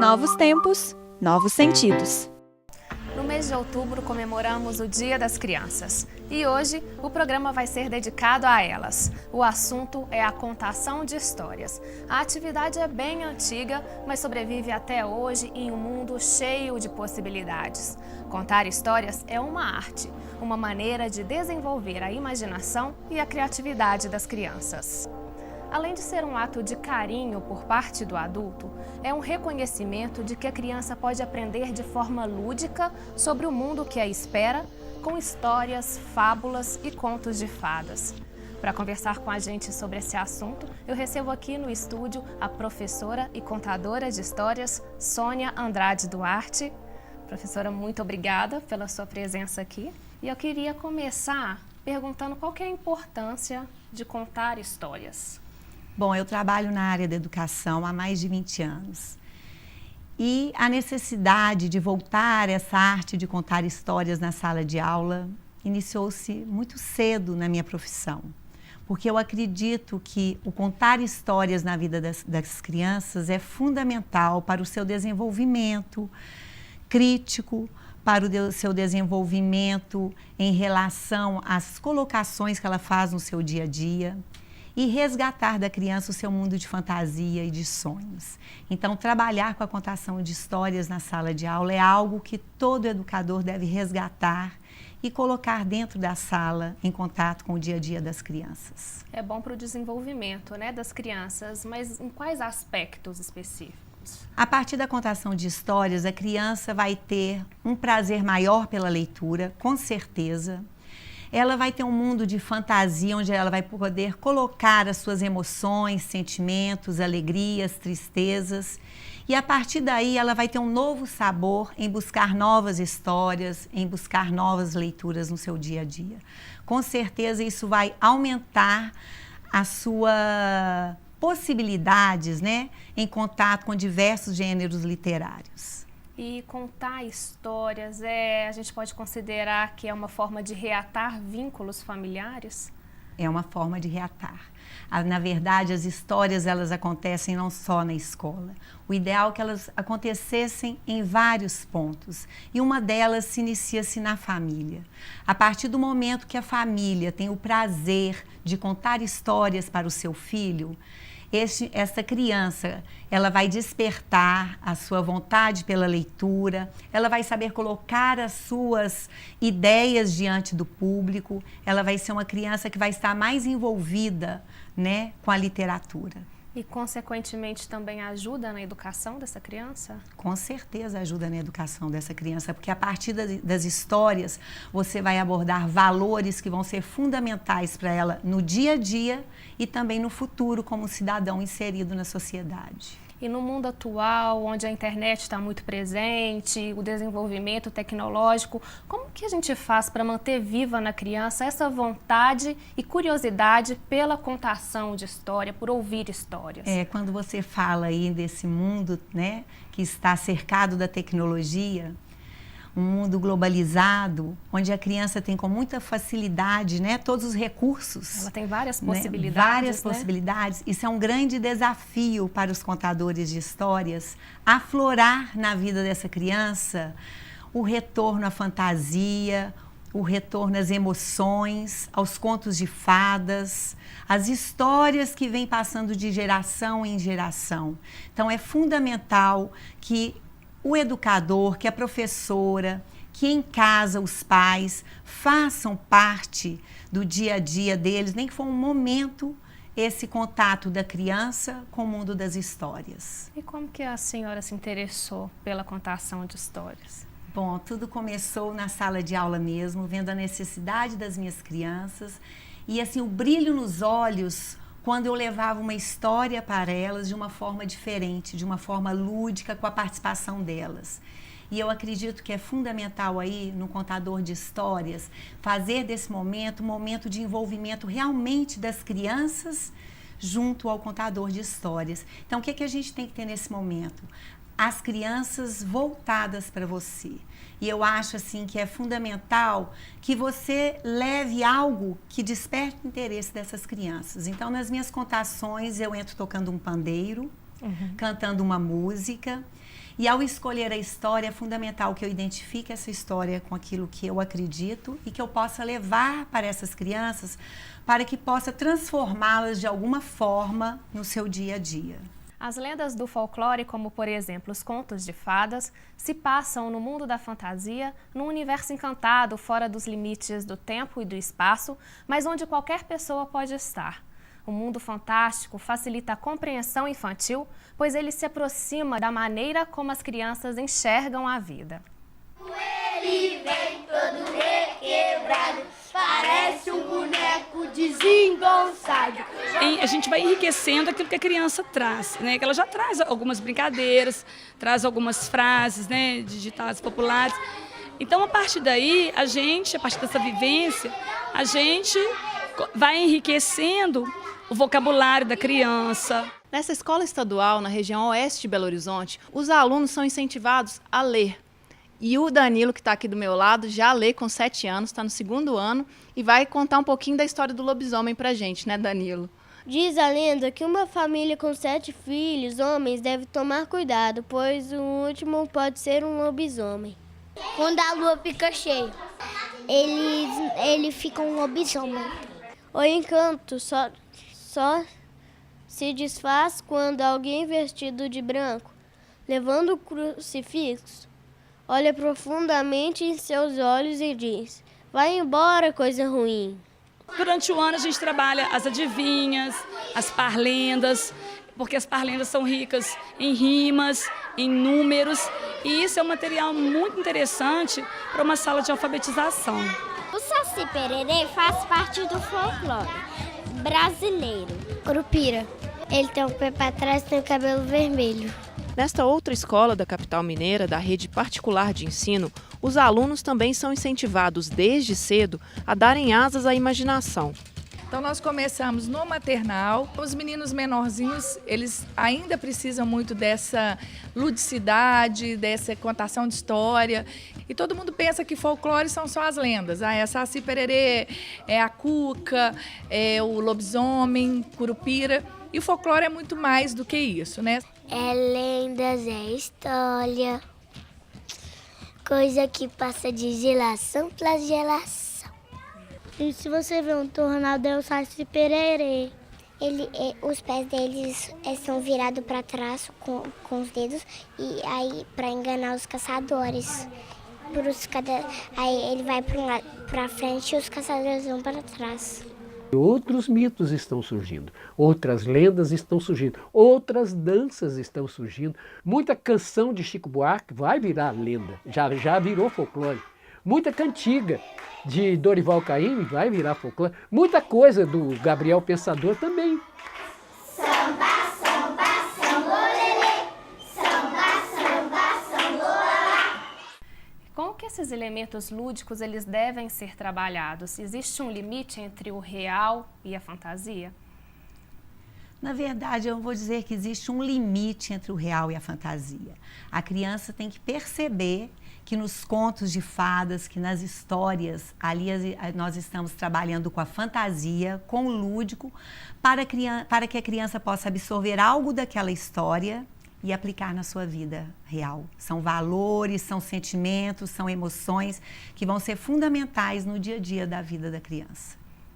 Novos tempos, novos sentidos. No mês de outubro comemoramos o Dia das Crianças e hoje o programa vai ser dedicado a elas. O assunto é a contação de histórias. A atividade é bem antiga, mas sobrevive até hoje em um mundo cheio de possibilidades. Contar histórias é uma arte, uma maneira de desenvolver a imaginação e a criatividade das crianças. Além de ser um ato de carinho por parte do adulto, é um reconhecimento de que a criança pode aprender de forma lúdica sobre o mundo que a espera, com histórias, fábulas e contos de fadas. Para conversar com a gente sobre esse assunto, eu recebo aqui no estúdio a professora e contadora de histórias, Sônia Andrade Duarte. Professora, muito obrigada pela sua presença aqui. E eu queria começar perguntando qual que é a importância de contar histórias. Bom, eu trabalho na área da educação há mais de 20 anos. E a necessidade de voltar essa arte de contar histórias na sala de aula iniciou-se muito cedo na minha profissão. Porque eu acredito que o contar histórias na vida das crianças é fundamental para o seu desenvolvimento crítico, para o seu desenvolvimento em relação às colocações que ela faz no seu dia a dia e resgatar da criança o seu mundo de fantasia e de sonhos. Então, trabalhar com a contação de histórias na sala de aula é algo que todo educador deve resgatar e colocar dentro da sala em contato com o dia a dia das crianças. É bom para o desenvolvimento, né, das crianças, mas em quais aspectos específicos? A partir da contação de histórias, a criança vai ter um prazer maior pela leitura, com certeza. Ela vai ter um mundo de fantasia, onde ela vai poder colocar as suas emoções, sentimentos, alegrias, tristezas. E a partir daí, ela vai ter um novo sabor em buscar novas histórias, em buscar novas leituras no seu dia a dia. Com certeza, isso vai aumentar a sua possibilidades, né, em contato com diversos gêneros literários. E contar histórias, a gente pode considerar que é uma forma de reatar vínculos familiares? É uma forma de reatar. Na verdade, as histórias, elas acontecem não só na escola. O ideal é que elas acontecessem em vários pontos. E uma delas se inicia-se na família. A partir do momento que a família tem o prazer de contar histórias para o seu filho, essa criança, ela vai despertar a sua vontade pela leitura, ela vai saber colocar as suas ideias diante do público, ela vai ser uma criança que vai estar mais envolvida, né, com a literatura. E, consequentemente, também ajuda na educação dessa criança? Com certeza ajuda na educação dessa criança, porque a partir das histórias você vai abordar valores que vão ser fundamentais para ela no dia a dia e também no futuro como cidadão inserido na sociedade. E no mundo atual, onde a internet está muito presente, o desenvolvimento tecnológico, como que a gente faz para manter viva na criança essa vontade e curiosidade pela contação de história, por ouvir histórias? Quando você fala aí desse mundo, né, que está cercado da tecnologia, um mundo globalizado, onde a criança tem com muita facilidade, né, todos os recursos. Ela tem várias possibilidades. possibilidades. Várias possibilidades. Isso é um grande desafio para os contadores de histórias, aflorar na vida dessa criança o retorno à fantasia, o retorno às emoções, aos contos de fadas, as histórias que vêm passando de geração em geração. Então, é fundamental que o educador, que a professora, que em casa os pais façam parte do dia a dia deles, nem que for um momento, esse contato da criança com o mundo das histórias. E como que a senhora se interessou pela contação de histórias? Bom, tudo começou na sala de aula mesmo, vendo a necessidade das minhas crianças e assim o brilho nos olhos quando eu levava uma história para elas de uma forma diferente, de uma forma lúdica, com a participação delas. E eu acredito que é fundamental aí, no contador de histórias, fazer desse momento um momento de envolvimento realmente das crianças junto ao contador de histórias. Então, o que a gente tem que ter nesse momento? As crianças voltadas para você. E eu acho assim que é fundamental que você leve algo que desperte o interesse dessas crianças. Então, nas minhas contações, eu entro tocando um pandeiro, cantando uma música. E ao escolher a história, é fundamental que eu identifique essa história com aquilo que eu acredito e que eu possa levar para essas crianças para que possa transformá-las de alguma forma no seu dia a dia. As lendas do folclore, como por exemplo os contos de fadas, se passam no mundo da fantasia, num universo encantado fora dos limites do tempo e do espaço, mas onde qualquer pessoa pode estar. O mundo fantástico facilita a compreensão infantil, pois ele se aproxima da maneira como as crianças enxergam a vida. Ele vem todo requebrado, parece um boneco desengonçado. A gente vai enriquecendo aquilo que a criança traz, né? Que ela já traz algumas brincadeiras, traz algumas frases, né, de ditados populares. Então, a partir daí, a partir dessa vivência, a gente vai enriquecendo o vocabulário da criança. Nessa escola estadual, na região oeste de Belo Horizonte, os alunos são incentivados a ler. E o Danilo, que está aqui do meu lado, já lê com 7 anos, está no 2º ano e vai contar um pouquinho da história do lobisomem para a gente, né, Danilo? Diz a lenda que uma família com 7 filhos, homens, deve tomar cuidado, pois o último pode ser um lobisomem. Quando a lua fica cheia, ele fica um lobisomem. O encanto só se desfaz quando alguém vestido de branco, levando o crucifixo, olha profundamente em seus olhos e diz: vai embora, coisa ruim. Durante o ano a gente trabalha as adivinhas, as parlendas, porque as parlendas são ricas em rimas, em números, e isso é um material muito interessante para uma sala de alfabetização. O Saci Pererê faz parte do folclore brasileiro. Curupira. Ele tem um pé para trás e tem o cabelo vermelho. Nesta outra escola da capital mineira, da rede particular de ensino, os alunos também são incentivados desde cedo a darem asas à imaginação. Então nós começamos no maternal. Os meninos menorzinhos, eles ainda precisam muito dessa ludicidade, dessa contação de história. E todo mundo pensa que folclore são só as lendas. É Saci Pererê, é a Cuca, é o lobisomem, Curupira. E o folclore é muito mais do que isso, né? É lendas, é história, coisa que passa de geração para geração. E se você vê um tornado, é o Saci Pererê. Os pés deles são virados para trás com os dedos e aí para enganar os caçadores. Aí ele vai para frente e os caçadores vão para trás. Outros mitos estão surgindo, outras lendas estão surgindo, outras danças estão surgindo. Muita canção de Chico Buarque vai virar lenda, já virou folclore. Muita cantiga de Dorival Caymmi vai virar folclore. Muita coisa do Gabriel Pensador também. Samba, samba, sambolelê, samba, samba, sambolelá. Como que esses elementos lúdicos eles devem ser trabalhados? Existe um limite entre o real e a fantasia? Na verdade, eu vou dizer que existe um limite entre o real e a fantasia. A criança tem que perceber que nos contos de fadas, que nas histórias, ali nós estamos trabalhando com a fantasia, com o lúdico, para que a criança possa absorver algo daquela história e aplicar na sua vida real. São valores, são sentimentos, são emoções que vão ser fundamentais no dia a dia da vida da criança.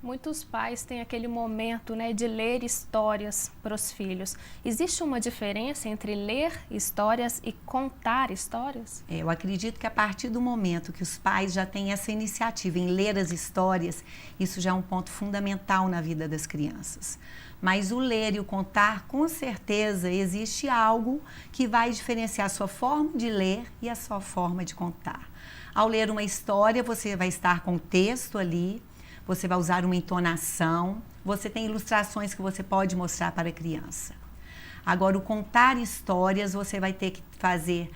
Muitos pais têm aquele momento, né, de ler histórias para os filhos. Existe uma diferença entre ler histórias e contar histórias? Eu acredito que a partir do momento que os pais já têm essa iniciativa em ler as histórias, isso já é um ponto fundamental na vida das crianças. Mas o ler e o contar, com certeza, existe algo que vai diferenciar a sua forma de ler e a sua forma de contar. Ao ler uma história, você vai estar com o texto ali, você vai usar uma entonação, você tem ilustrações que você pode mostrar para a criança. Agora, o contar histórias, você vai ter que fazer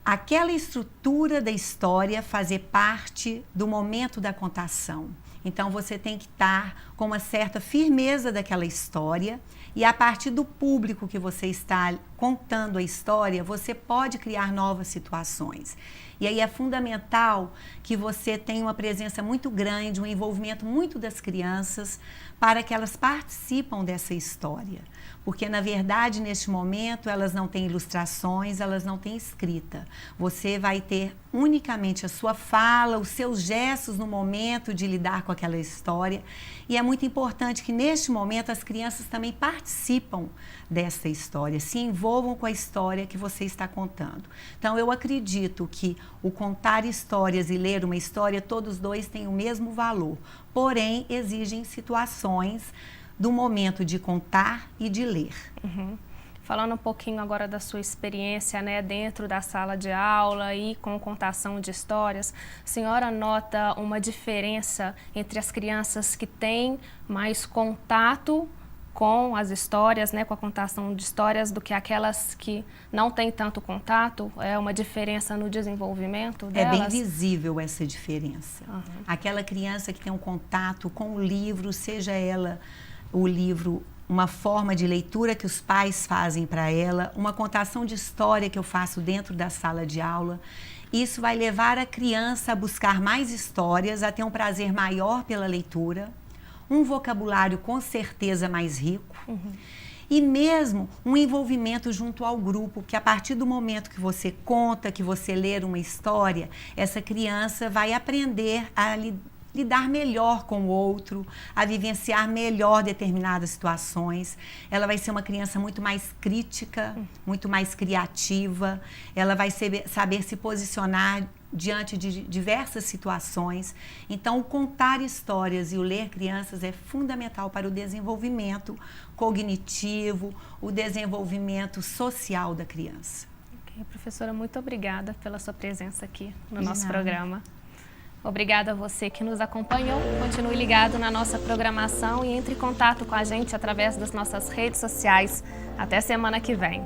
aquela estrutura da história fazer parte do momento da contação. Então você tem que estar com uma certa firmeza daquela história e a partir do público que você está contando a história, você pode criar novas situações. E aí é fundamental que você tenha uma presença muito grande, um envolvimento muito das crianças para que elas participem dessa história. Porque, na verdade, neste momento, elas não têm ilustrações, elas não têm escrita. Você vai ter unicamente a sua fala, os seus gestos no momento de lidar com aquela história. E é muito importante que, neste momento, as crianças também participam dessa história, se envolvam com a história que você está contando. Então, eu acredito que o contar histórias e ler uma história, todos dois têm o mesmo valor. Porém, exigem situações do momento de contar e de ler. Falando um pouquinho agora da sua experiência, né, dentro da sala de aula e com contação de histórias, a senhora nota uma diferença entre as crianças que têm mais contato com as histórias, né, com a contação de histórias, do que aquelas que não têm tanto contato? É uma diferença no desenvolvimento delas? É bem visível essa diferença. Aquela criança que tem um contato com o livro, seja ela o livro, uma forma de leitura que os pais fazem para ela, uma contação de história que eu faço dentro da sala de aula, isso vai levar a criança a buscar mais histórias, a ter um prazer maior pela leitura, um vocabulário com certeza mais rico e mesmo um envolvimento junto ao grupo, que a partir do momento que você conta, que você lê uma história, essa criança vai aprender a lidar melhor com o outro, a vivenciar melhor determinadas situações. Ela vai ser uma criança muito mais crítica, muito mais criativa, ela vai saber se posicionar diante de diversas situações. Então, o contar histórias e o ler crianças é fundamental para o desenvolvimento cognitivo, o desenvolvimento social da criança. Ok, professora, muito obrigada pela sua presença aqui no De nosso nada. programa. Obrigada a você que nos acompanhou. Continue ligado na nossa programação e entre em contato com a gente através das nossas redes sociais. Até semana que vem.